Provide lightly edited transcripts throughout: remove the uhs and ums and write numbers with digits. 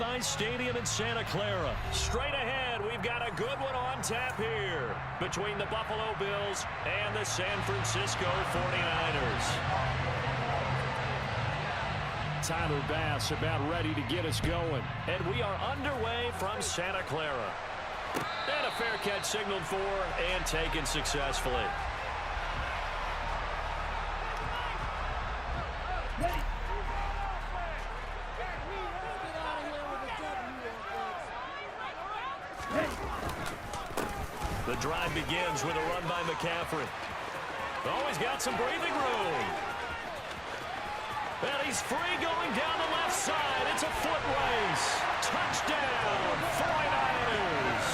Levi's Stadium in Santa Clara. Straight ahead, we've got a good one on tap here between the Buffalo Bills and the San Francisco 49ers. Tyler Bass about ready to get us going. And we are underway from Santa Clara. And a fair catch signaled for and taken successfully. The drive begins with a run by McCaffrey. Oh, he's got some breathing room. And he's free going down the left side. It's a foot race. Touchdown, 49ers.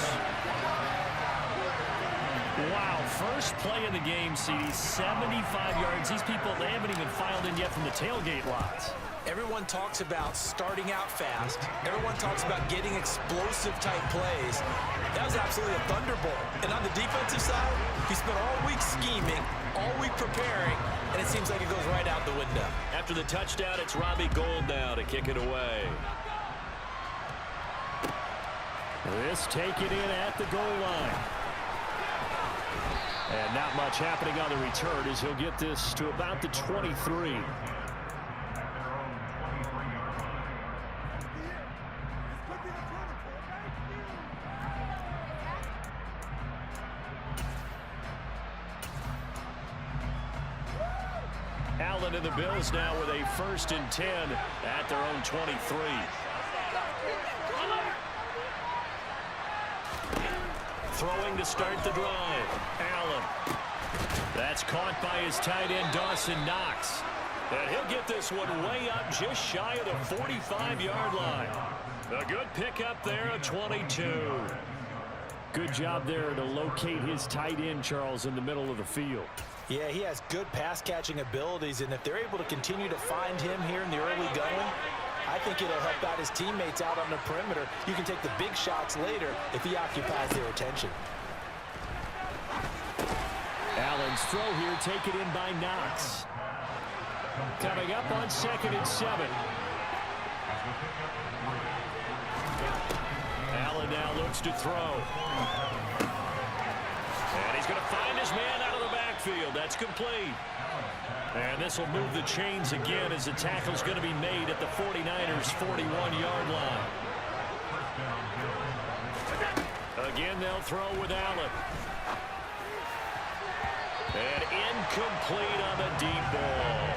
Wow, first play of the game, CD, 75 yards. These people, they haven't even filed in yet from the tailgate lots. Everyone talks about starting out fast. Everyone talks about getting explosive-type plays. That was absolutely a thunderbolt. And on the defensive side, he spent all week scheming, all week preparing, and it seems like it goes right out the window. After the touchdown, it's Robbie Gould now to kick it away. This taken in at the goal line. And not much happening on the return as he'll get this to about the 23. Allen and the Bills now with a 1st and 10 at their own 23. Throwing to start the drive. Allen. That's caught by his tight end, Dawson Knox. And he'll get this one way up just shy of the 45-yard line. A good pickup there at 22. Good job there to locate his tight end, Charles, in the middle of the field. Yeah, he has good pass-catching abilities, and if they're able to continue to find him here in the early going, I think it'll help out his teammates out on the perimeter. You can take the big shots later if he occupies their attention. Allen's throw here taken in by Knox. Coming up on 2nd and 7. Allen now looks to throw. And he's going to find his man out of the backfield. That's complete. And this will move the chains again as the tackle's going to be made at the 49ers' 41-yard line. Again, they'll throw with Allen. And incomplete on the deep ball.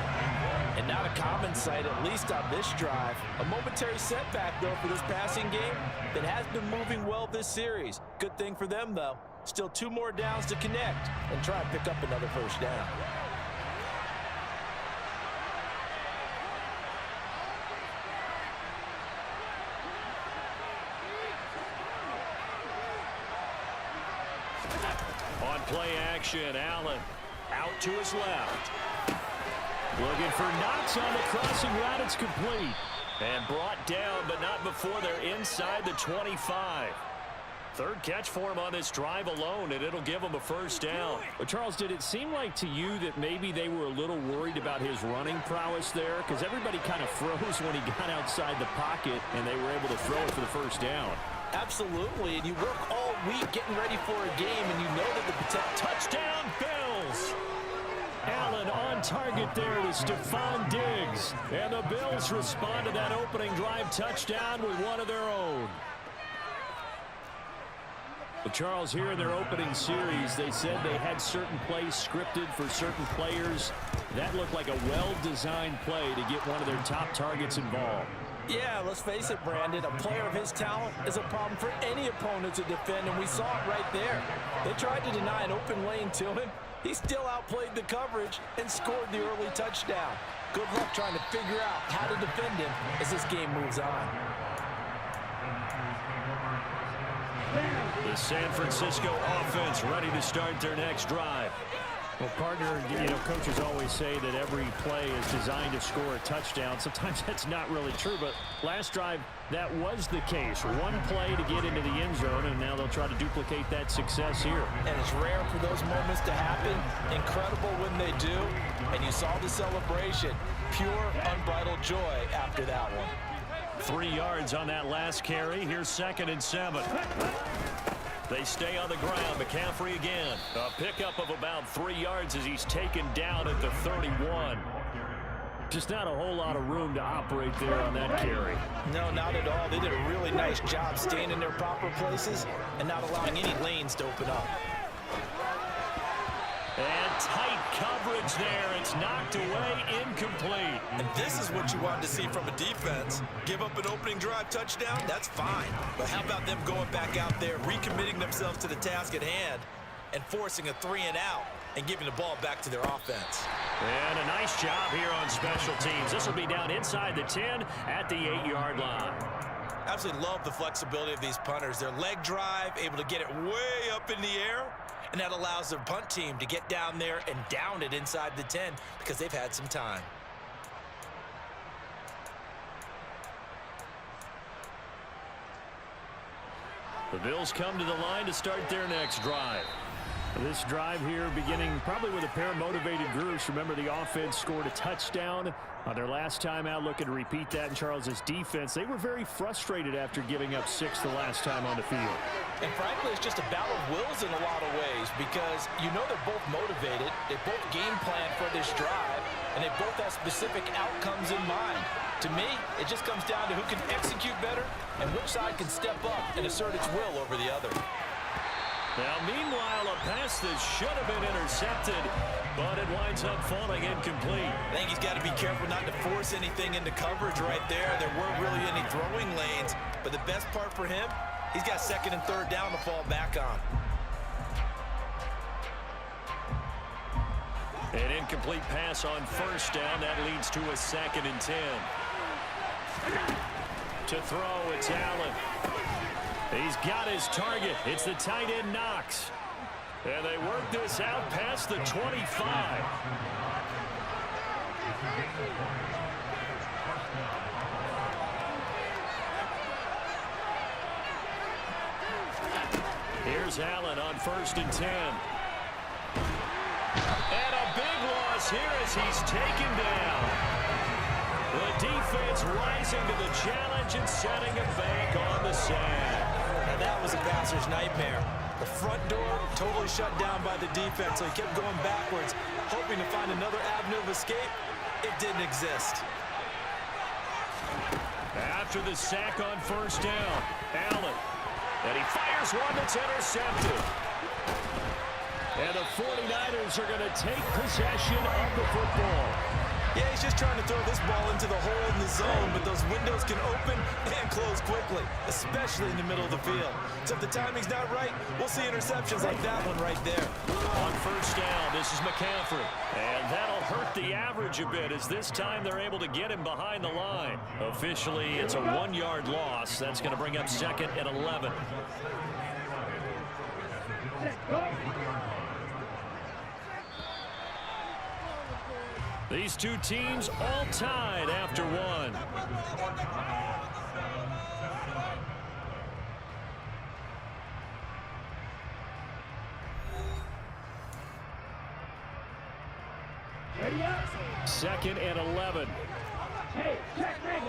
And not a common sight, at least on this drive. A momentary setback, though, for this passing game that has been moving well this series. Good thing for them, though. Still 2 more downs to connect and try and pick up another 1st down. On play action, Allen out to his left. Looking for Knox on the crossing route. It's complete. And brought down, but not before they're inside the 25. 3rd catch for him on this drive alone, and it'll give him a 1st down. Well, Charles, did it seem like to you that maybe they were a little worried about his running prowess there? Because everybody kind of froze when he got outside the pocket, and they were able to throw it for the 1st down. Absolutely, and you work all week getting ready for a game, and you know that the potential. Touchdown, Bills! Allen on target there to Stephon Diggs. And the Bills respond to that opening drive touchdown with one of their own. Well, Charles, here in their opening series, they said they had certain plays scripted for certain players. That looked like a well-designed play to get one of their top targets involved. Yeah, let's face it, Brandon. A player of his talent is a problem for any opponent to defend, and we saw it right there. They tried to deny an open lane to him. He still outplayed the coverage and scored the early touchdown. Good luck trying to figure out how to defend him as this game moves on. The San Francisco offense ready to start their next drive. Well, partner, coaches always say that every play is designed to score a touchdown. Sometimes that's not really true, but last drive, that was the case. One play to get into the end zone, and now they'll try to duplicate that success here. And it's rare for those moments to happen. Incredible when they do. And you saw the celebration. Pure, unbridled joy after that one. 3 yards on that last carry. Here's 2nd and 7. They stay on the ground. McCaffrey again. A pickup of about 3 yards as he's taken down at the 31. Just not a whole lot of room to operate there on that carry. No, not at all. They did a really nice job staying in their proper places and not allowing any lanes to open up. And tight coverage there. It's knocked away, incomplete. And this is what you want to see from a defense. Give up an opening drive touchdown, that's fine. But how about them going back out there, recommitting themselves to the task at hand, and forcing a 3-and-out and giving the ball back to their offense. And a nice job here on special teams. This will be down inside the 10 at the 8-yard line. Absolutely love the flexibility of these punters. Their leg drive, able to get it way up in the air, and that allows their punt team to get down there and down it inside the 10 because they've had some time. The Bills come to the line to start their next drive. This drive here beginning probably with a pair of motivated groups. Remember, the offense scored a touchdown on their last time out, looking to repeat that in Charles's defense. They were very frustrated after giving up 6 the last time on the field. And frankly, it's just a battle of wills in a lot of ways because you know they're both motivated, they both game plan for this drive, and they both have specific outcomes in mind. To me, it just comes down to who can execute better and which side can step up and assert its will over the other. Now, meanwhile, a pass that should have been intercepted, but it winds up falling incomplete. I think he's got to be careful not to force anything into coverage right there. There weren't really any throwing lanes, but the best part for him, he's got 2nd and 3rd down to fall back on. An incomplete pass on 1st down. That leads to a 2nd and 10. To throw, it's Allen. He's got his target. It's the tight end, Knox. And they work this out past the 25. Here's Allen on 1st and 10. And a big loss here as he's taken down. The defense rising to the challenge and setting a bank on the sand. And that was a passer's nightmare. The front door totally shut down by the defense, so he kept going backwards, hoping to find another avenue of escape. It didn't exist. After the sack on 1st down, Allen. And he fires one that's intercepted. And the 49ers are going to take possession of the football. Yeah, he's just trying to throw this ball into the hole in the zone, but those windows can open and close quickly, especially in the middle of the field. So if the timing's not right, we'll see interceptions like that one right there. On 1st down, this is McCaffrey. And that'll hurt the average a bit as this time they're able to get him behind the line. Officially, it's a 1-yard loss. That's going to bring up 2nd and 11. These two teams all tied after one. Ready up. 2nd and 11. Hey, check ready.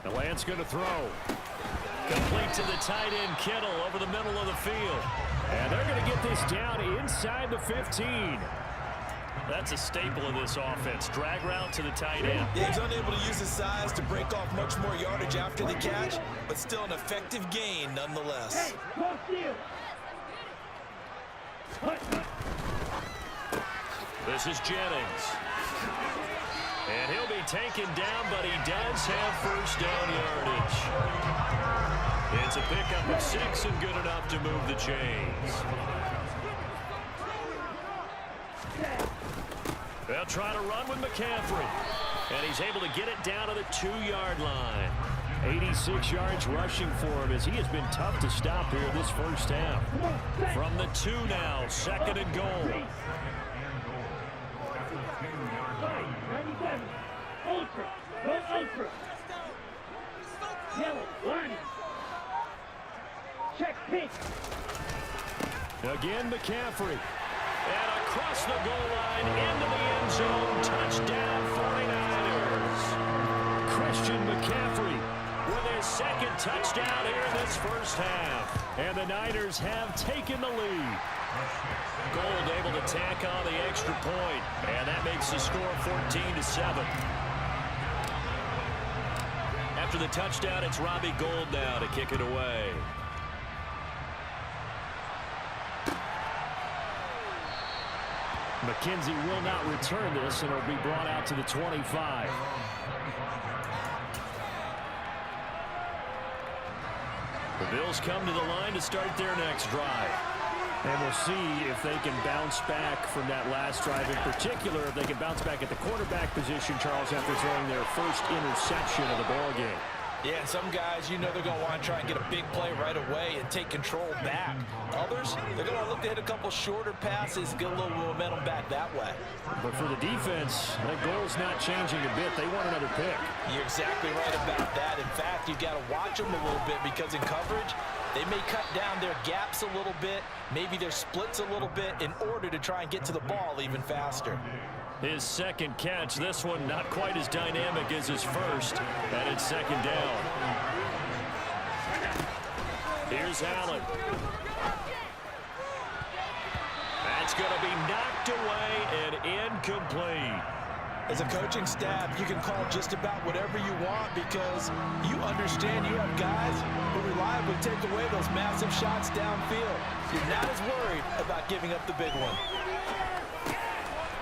The Lance going to throw. Complete to the tight end, Kittle, over the middle of the field. And they're going to get this down inside the 15. That's a staple of this offense. Drag route to the tight end. Yeah, he's unable to use his size to break off much more yardage after the catch, but still an effective gain nonetheless. Hey, close deal. This is Jennings. And he'll be taken down, but he does have 1st down yardage. It's a pickup of 6 and good enough to move the chains. They'll try to run with McCaffrey. And he's able to get it down to the 2-yard line. 86 yards rushing for him as he has been tough to stop here this 1st half. From the 2 now, 2nd and goal. Ultra. Go ultra. Yellow. Line. Check pink. Again, McCaffrey. And across the goal line into the end zone. Touchdown, 49ers. Christian McCaffrey with his second touchdown here in this first half. And the Niners have taken the lead. Gold able to tack on the extra point, and that makes the score 14-7. After the touchdown, it's Robbie Gould now to kick it away. McKenzie will not return this, and it'll be brought out to the 25. The Bills come to the line to start their next drive. And we'll see if they can bounce back from that last drive. In particular, if they can bounce back at the quarterback position, Charles, after throwing their first interception of the ballgame. Yeah, and some guys, you know they're going to want to try and get a big play right away and take control back. Others, they're going to look to hit a couple shorter passes, get a little momentum back that way. But for the defense, that goal's not changing a bit. They want another pick. You're exactly right about that. In fact, you've got to watch them a little bit because in coverage, they may cut down their gaps a little bit, maybe their splits a little bit in order to try and get to the ball even faster. His second catch, this one not quite as dynamic as his first, and it's second down. Here's Allen. That's going to be knocked away and incomplete. As a coaching staff, you can call just about whatever you want because you understand you have guys who reliably take away those massive shots downfield. You're not as worried about giving up the big one.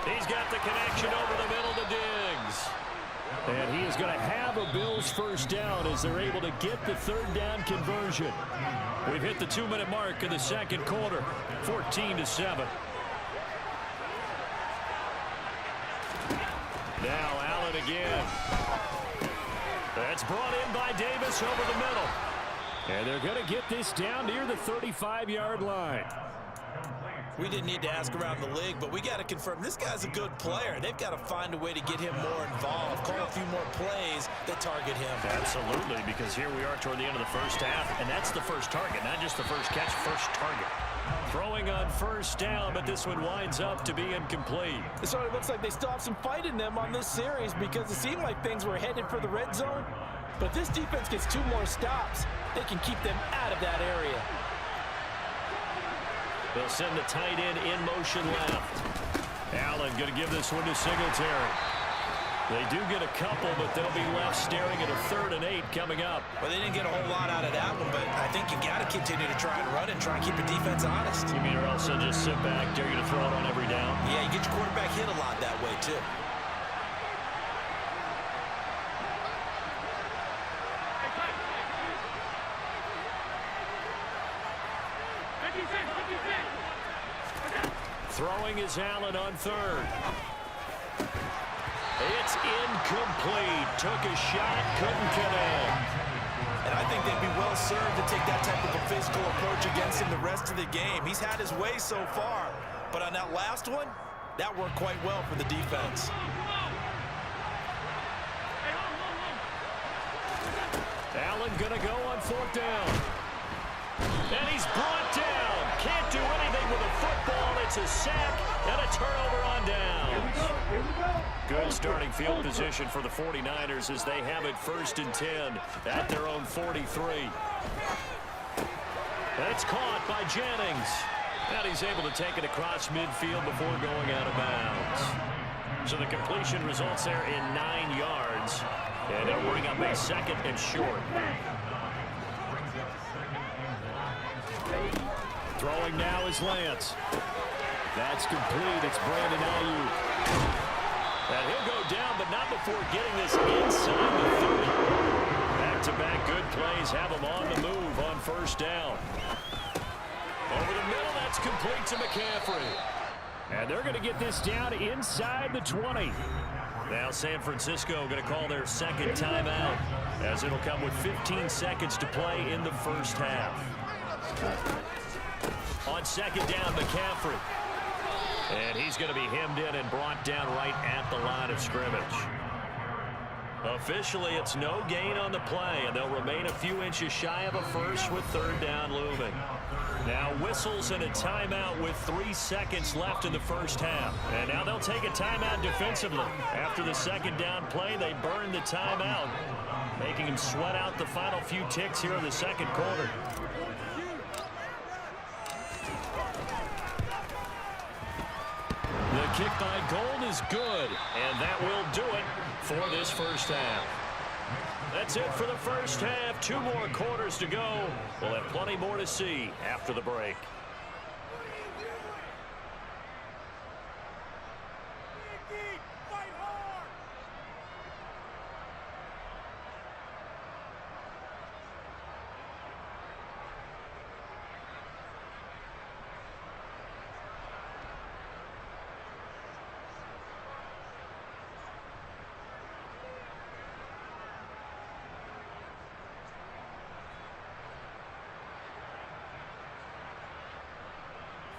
He's got the connection over the middle to Diggs. And he is going to have a Bills first down as they're able to get the third down conversion. We've hit the 2-minute mark in the second quarter, 14-7. Now Allen again. That's brought in by Davis over the middle. And they're going to get this down near the 35-yard line. We didn't need to ask around the league, but we got to confirm this guy's a good player. They've got to find a way to get him more involved, call a few more plays that target him. Absolutely, because here we are toward the end of the first half, and that's the first target, not just the first catch, first target. Throwing on first down, but this one winds up to be incomplete. It sort of looks like they still have some fight in them on this series because it seemed like things were headed for the red zone. But if this defense gets 2 more stops, they can keep them out of that area. They'll send the tight end in motion left. Allen going to give this one to Singletary. They do get a couple, but they'll be left staring at a 3rd and 8 coming up. Well, they didn't get a whole lot out of that one, but I think you got to continue to try and run and try and keep the defense honest. You mean or else they'll just sit back, dare you to throw it on every down? Yeah, you get your quarterback hit a lot that way, too. Throwing is Allen on 3rd. It's incomplete. Took a shot, couldn't connect. And I think they'd be well served to take that type of a physical approach against him the rest of the game. He's had his way so far, but on that last one, that worked quite well for the defense. Allen gonna go on 4th down. And he's brought down. Can't do anything with a football. It's a sack and a turnover on downs. Here we go. Good starting field position for the 49ers as they have it 1st and 10 at their own 43. That's caught by Jennings. And he's able to take it across midfield before going out of bounds. So the completion results there in 9 yards. And it'll bring up a 2nd and short. Throwing now is Lance. That's complete. It's Brandon Ayuk. And he'll go down, but not before getting this inside the 30. Back-to-back good plays have him on the move on 1st down. Over the middle, that's complete to McCaffrey. And they're going to get this down inside the 20. Now San Francisco going to call their 2nd timeout as it'll come with 15 seconds to play in the first half. On 2nd down, McCaffrey. And he's going to be hemmed in and brought down right at the line of scrimmage. Officially, it's no gain on the play, and they'll remain a few inches shy of a first with third down looming. Now whistles and a timeout with 3 seconds left in the first half. And now they'll take a timeout defensively. After the second down play, they burn the timeout, making them sweat out the final few ticks here in the second quarter. The kick by Gold is good, and that will do it for this first half. That's it for the first half. 2 more quarters to go. We'll have plenty more to see after the break.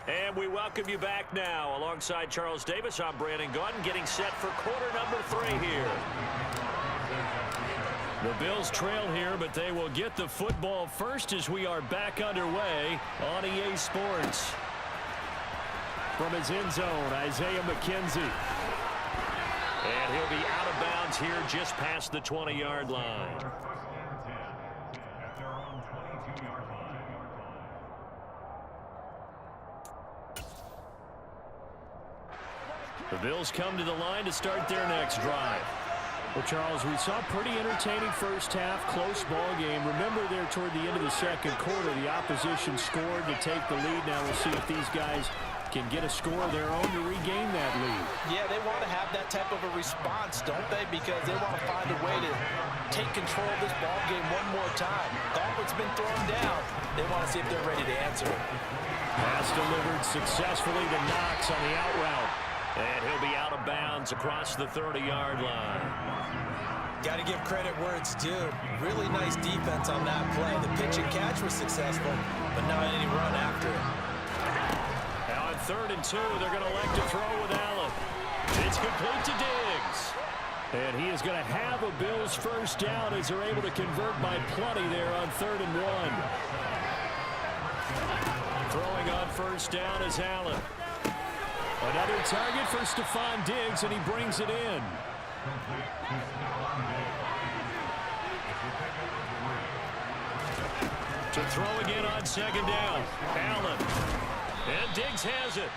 And we welcome you back now. Alongside Charles Davis, I'm Brandon Gaudin, getting set for quarter number 3 here. The Bills trail here, but they will get the football first as we are back underway on EA Sports. From his end zone, Isaiah McKenzie. And he'll be out of bounds here just past the 20-yard line. The Bills come to the line to start their next drive. Well, Charles, we saw a pretty entertaining first half, close ball game. Remember there toward the end of the second quarter, the opposition scored to take the lead. Now we'll see if these guys can get a score of their own to regain that lead. Yeah, they want to have that type of a response, don't they? Because they want to find a way to take control of this ball game one more time. Gauntlet's been thrown down. They want to see if they're ready to answer it. Pass delivered successfully to Knox on the out route. And he'll be out of bounds across the 30-yard line. Got to give credit where it's due. Really nice defense on that play. The pitch and catch was successful, but not any run after it. Now on 3rd and 2, they're going to elect to throw with Allen. It's complete to Diggs. And he is going to have a Bills first down as they're able to convert by plenty there on 3rd and 1. Throwing on first down is Allen. Another target for Stephon Diggs, and he brings it in. To throw again on 2nd down. Allen. And Diggs has it.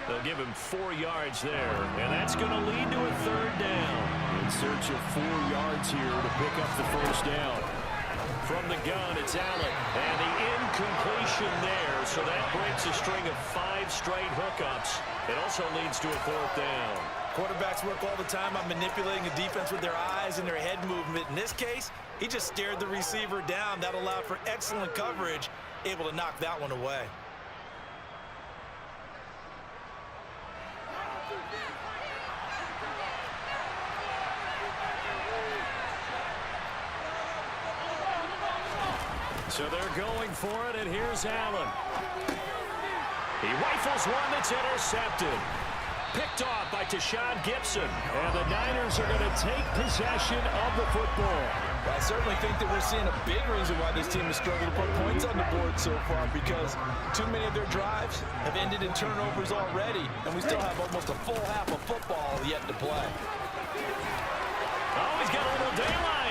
They'll give him 4 yards there, and that's going to lead to a 3rd down. In search of 4 yards here to pick up the first down. From the gun, it's Allen. And the incompletion there, so that breaks a string of 5 straight hookups. It also leads to a 4th down. Quarterbacks work all the time on manipulating the defense with their eyes and their head movement. In this case, he just stared the receiver down. That allowed for excellent coverage, able to knock that one away. So they're going for it, and here's Allen. He rifles one that's intercepted. Picked off by Tashawn Gibson. And the Niners are going to take possession of the football. I certainly think that we're seeing a big reason why this team has struggled to put points on the board so far, because too many of their drives have ended in turnovers already, and we still have almost a full half of football yet to play. Oh, he's got a little daylight.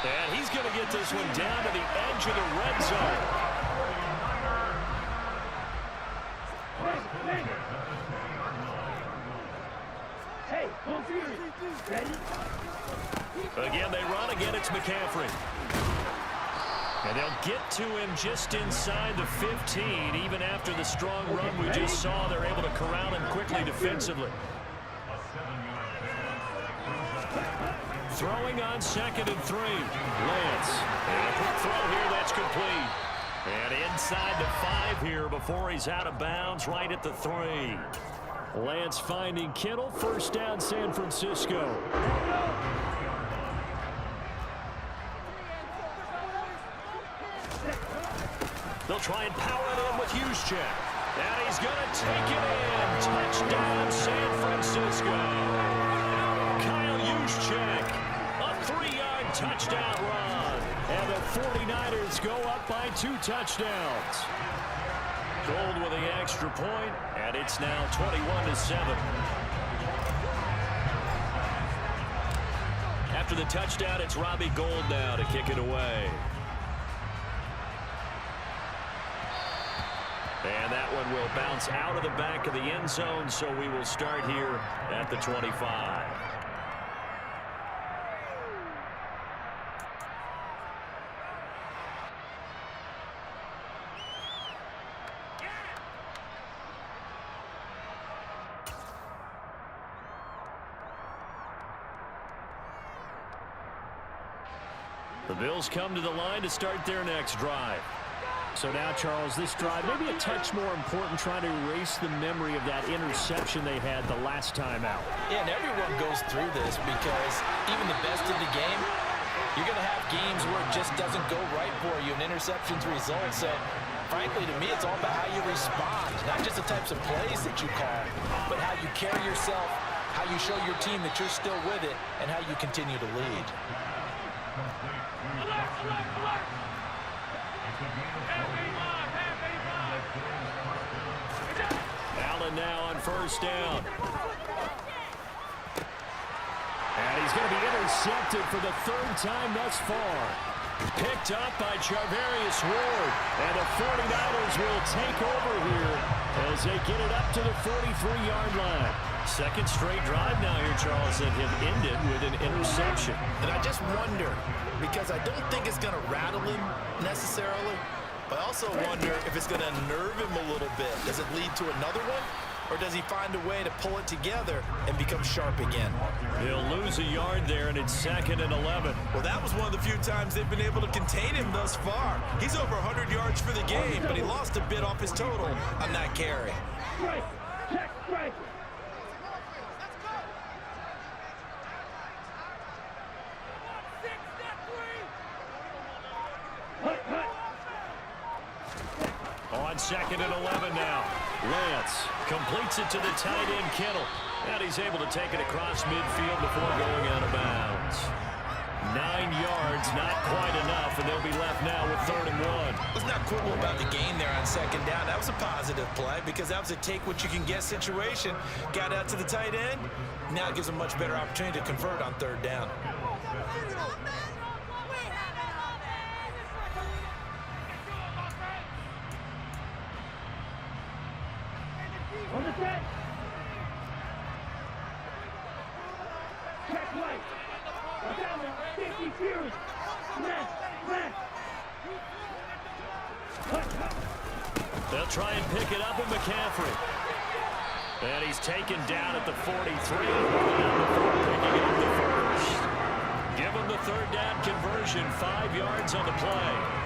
And he's going to get this one down to the edge of the red zone. Hey, confused. Ready? Again, they run. Again, it's McCaffrey. And they'll get to him just inside the 15. Even after the strong run we just saw, they're able to corral him quickly defensively. Throwing on 2nd and 3. Lance. And a quick throw here. That's complete. And inside the 5 here before he's out of bounds right at the 3. Lance finding Kittle. First down, San Francisco. They'll try and power it in with Juszczyk. And he's going to take it in. Touchdown, San Francisco. Kyle Juszczyk, a 3 touchdown run. And the 49ers go up by 2 touchdowns. Gold with the extra point, and it's now 21-7. After the touchdown, it's Robbie Gould now to kick it away. And that one will bounce out of the back of the end zone, so we will start here at the 25. The Bills come to the line to start their next drive. So now, Charles, this drive maybe a touch more important, trying to erase the memory of that interception they had the last time out. Yeah, and everyone goes through this because even the best in the game, you're going to have games where it just doesn't go right for you, and interceptions result. So, frankly, to me, it's all about how you respond, not just the types of plays that you call, but how you carry yourself, how you show your team that you're still with it, and how you continue to lead. Allen now on first down. And he's going to be intercepted for the 3rd time thus far. Picked up by Charvarius Ward. And the 49ers will take over here as they get it up to the 43-yard line. Second straight drive now here, Charles, that have ended with an interception. And I just wonder, because I don't think it's going to rattle him necessarily, but I also wonder if it's going to unnerve him a little bit. Does it lead to another one? Or does he find a way to pull it together and become sharp again? He'll lose a yard there, and it's 2nd and 11. Well, that was one of the few times they've been able to contain him thus far. He's over 100 yards for the game, but he lost a bit off his total on that carry. Strike. Check strike. On 2nd and 11 now. Lance completes it to the tight end, Kittle. And he's able to take it across midfield before going out of bounds. 9 yards, not quite enough, and they'll be left now with 3rd and 1. Let's not quibble about the gain there on 2nd down. That was a positive play because that was a take-what-you-can-get situation. Got out to the tight end. Now it gives a much better opportunity to convert on 3rd down. On the set. Check right. Down 50 Fury. Left. They'll try and pick it up with McCaffrey. And he's taken down at the 43. Picking up the first. Give him the 3rd down conversion. 5 yards on the play.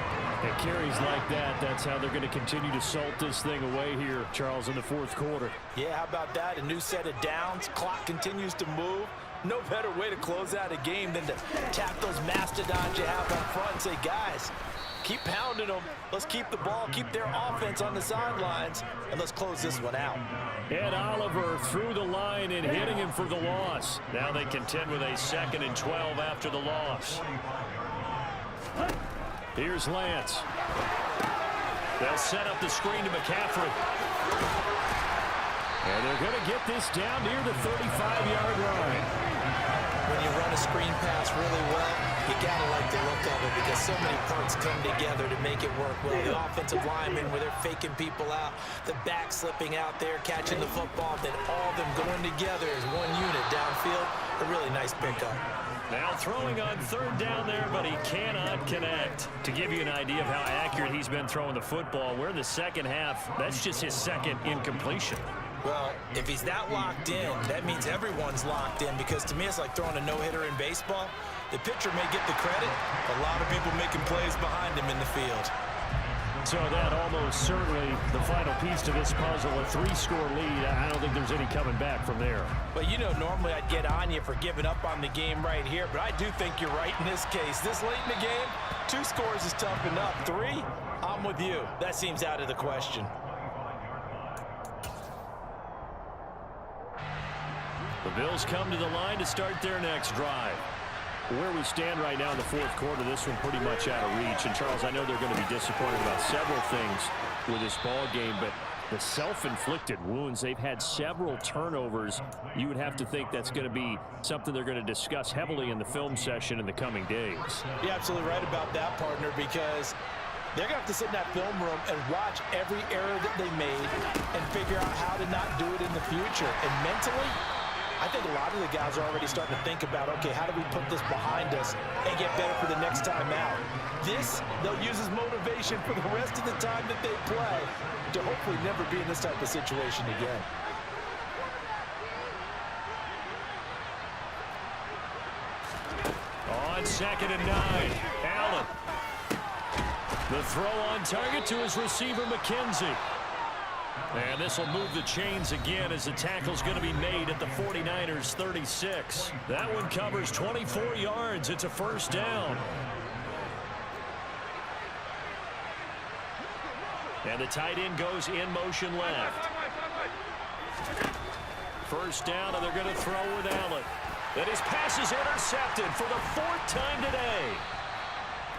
It carries like that. That's how they're going to continue to salt this thing away here, Charles, in the 4th quarter. Yeah, how about that? A new set of downs. Clock continues to move. No better way to close out a game than to tap those mastodons you have up front and say, guys, keep pounding them. Let's keep the ball, keep their offense on the sidelines, and let's close this one out. Ed Oliver through the line and hitting him for the loss. Now they contend with a 2nd and 12 after the loss. Here's Lance. They'll set up the screen to McCaffrey. And they're going to get this down near the 35-yard line. When you run a screen pass really well, you got to like the look of it because so many parts come together to make it work well. The offensive linemen, where they're faking people out, the back slipping out there, catching the football, then all of them going together as one unit downfield. A really nice pickup. Now throwing on 3rd down there, but he cannot connect. To give you an idea of how accurate he's been throwing the football, we're in the 2nd half. That's just his 2nd incompletion. Well, if he's that locked in, that means everyone's locked in because to me it's like throwing a no-hitter in baseball. The pitcher may get the credit, a lot of people making plays behind him in the field. So that almost certainly the final piece to this puzzle, a 3-score lead. I don't think there's any coming back from there. But you know, normally I'd get on you for giving up on the game right here, but I do think you're right in this case. This late in the game, 2 scores is tough enough. 3, I'm with you. That seems out of the question. The Bills come to the line to start their next drive. Where we stand right now in the fourth quarter, this one pretty much out of reach. And, Charles, I know they're going to be disappointed about several things with this ball game, but the self-inflicted wounds, they've had several turnovers. You would have to think that's going to be something they're going to discuss heavily in the film session in the coming days. You're absolutely right about that, partner, because they're going to have to sit in that film room and watch every error that they made and figure out how to not do it in the future. And mentally, I think a lot of the guys are already starting to think about, okay, how do we put this behind us and get better for the next time out? This, they'll use as motivation for the rest of the time that they play to hopefully never be in this type of situation again. On 2nd and 9, Allen. The throw on target to his receiver, McKenzie. And this will move the chains again as the tackle's going to be made at the 49ers 36. That one covers 24 yards. It's a first down. And the tight end goes in motion left. First down, and they're going to throw with Allen. And his pass is intercepted for the 4th time today.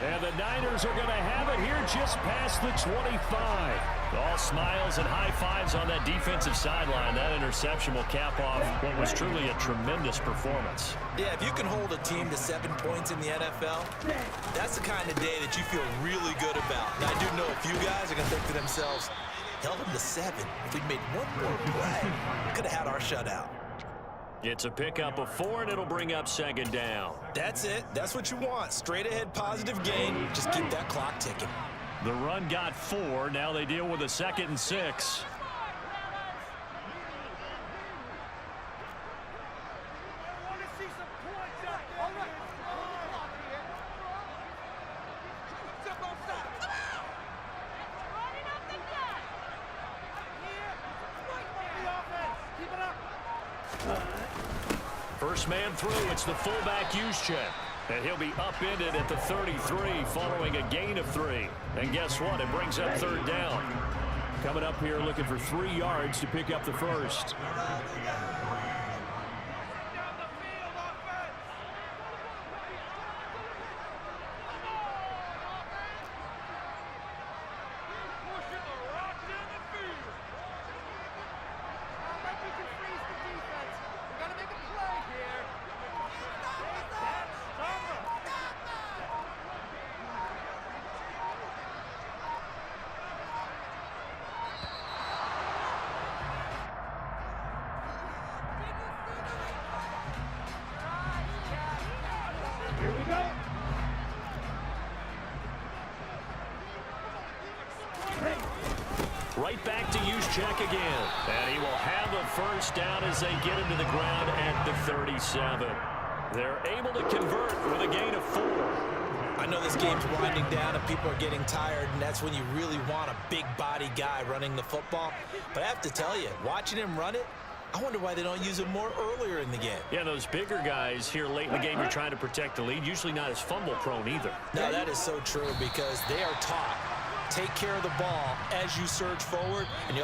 And the Niners are going to have it here just past the 25. All smiles and high fives on that defensive sideline. That interception will cap off what was truly a tremendous performance. Yeah, if you can hold a team to 7 points in the NFL, that's the kind of day that you feel really good about. Now, I do know a few guys are going to think to themselves, held them to 7. If we'd made one more play, we could have had our shutout. It's a pickup of 4, and it'll bring up 2nd down. That's it. That's what you want. Straight ahead, positive gain. Just keep that clock ticking. The run got 4. Now they deal with a 2nd and 6. First man through, it's the fullback Juszczyk. And he'll be upended at the 33 following a gain of 3. And guess what? It brings up 3rd down. Coming up here looking for 3 yards to pick up the first. Right back to Juszczyk again. And he will have a first down as they get into the ground at the 37. They're able to convert with a gain of 4. I know this game's winding down and people are getting tired, and that's when you really want a big body guy running the football. But I have to tell you, watching him run it, I wonder why they don't use him more earlier in the game. Yeah, those bigger guys here late in the game, you're trying to protect the lead, usually not as fumble prone either. No, that is so true because they are taught, take care of the ball as you surge forward, and you